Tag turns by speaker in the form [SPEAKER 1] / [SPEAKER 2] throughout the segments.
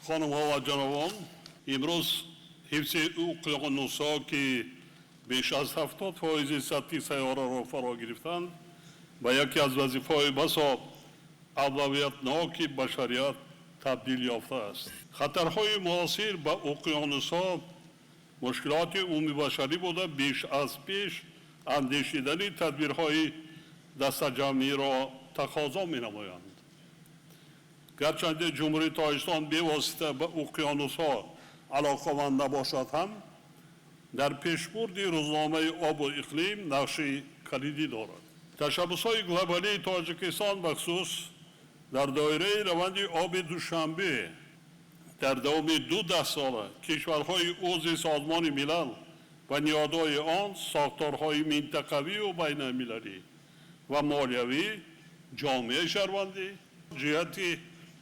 [SPEAKER 1] خانم ها و جنابان، امروز حفظ اقیانوس‌ها که بیش از 70% سطح سیاره را فرا گرفتند به یکی از وظیفه‌های بسا اولویتناک بشریت تبدیل یافته است. خطرهای معاصر به اقیانوس‌ها مشکلات عمومی بشری بوده، بیش از پیش اندیشیدن تدبیرهای دستجمعی را تقاضا می‌نمایند. گرچند جمهوری تاجیکستان بی‌واسطه به اقیانوس‌ها علاقه‌مند نباشد هم در پیشبرد روزنامه آب و اقلیم نقش کلیدی دارد. تشبس‌های گلوبالی تاجیکستان بخصوص در دایره روند آب دوشنبه در دوام 12 ساله کشورهای عضو سازمان ملل و نهادهای آن ساختارهای منطقوی و بین المللی و مالیوی جامعه شهروندی جهت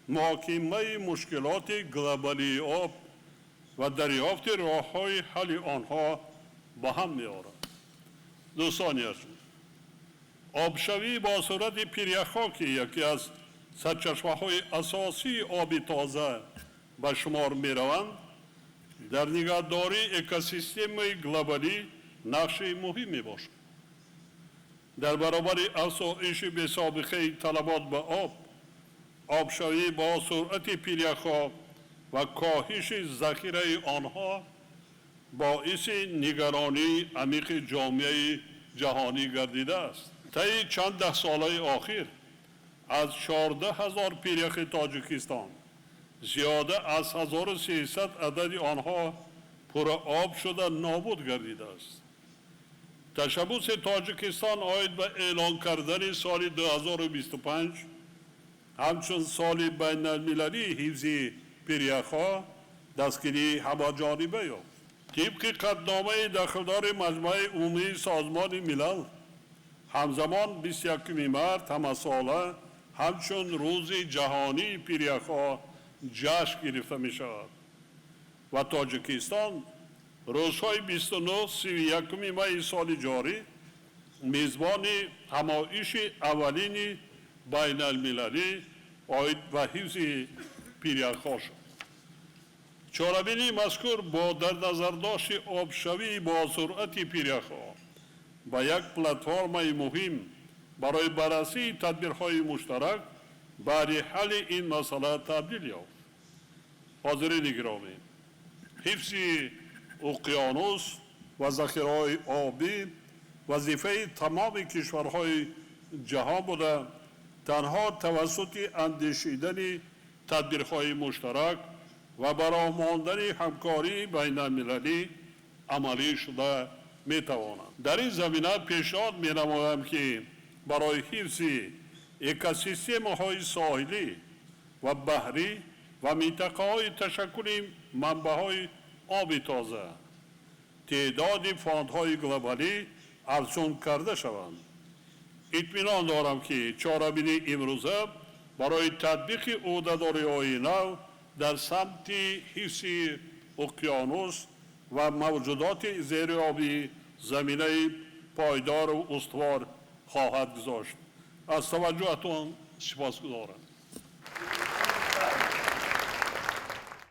[SPEAKER 1] محاکمه مشکلات گلوبالی آب و دریافت راه‌های حل آنها به هم می‌آورد. دوستان عزیز، آبشوی با صورت پیریخ‌ها که یکی از سرچشمه‌های اساسی آب تازه به شمار می‌روند، در نگهداری اکوسیستم گلوبالی نقش مهمی باشد. در برابر افزایش بی‌سابقه طلبات به آبشوی با سرعت پیریخ‌ها و کاهش ذخیره آنها باعث نگرانی عمیق جامعه جهانی گردیده است. طی چند ده ساله آخر از 14,000 پیریخ تاجیکستان زیاده از 1300 عدد آنها پر آب شده نابود گردیده است. تشبس تاجیکستان آید به اعلان کردن سال 2025 همچون سال بین المللی حفظ پیریخ‌ها دستگیری همه‌جانبه یافت. طبق قطعنامه داخلدار مجمع عمومی سازمان ملل همزمان 21 مارس همه ساله همچون روز جهانی پیریخ‌ها جشن گرفته می شود و تاجیکستان روزهای 29 31 می سال جاری میزبان همایش اولین بین المللی آید و حفظ پیریخ‌ها شد. چاره‌بینی مذکور با در نظر داشت آبشوی با سرعت پیریخ‌ها با یک پلتفرم مهم برای بررسی تدبیرهای مشترک برای حل این مسئله تبدیل یافت. حاضرین گرامی، حفظ اقیانوس و ذخیره‌های آبی وظیفه تمام کشورهای جهان بوده. تنها توسط اندیشیدن تدبیرهای مشترک و برآمدن همکاری بین المللی عملی شده میتواند. در این زمینه پیشنهاد مینمایم که برای حفظ اکوسیستم‌های ساحلی و بحری و منطقه‌های تشکل منبع‌های آب تازه تعداد فاندهای گلوبالی ارزان کرده شوند. اطمینان دارم که چاره‌بینی امروزه برای تطبیق عهده‌داری‌های نو در سمت حفظ اقیانوس و موجودات زیرآبی زمینه پایدار و استوار خواهد گذاشت. از توجهتان سپاسگزارم.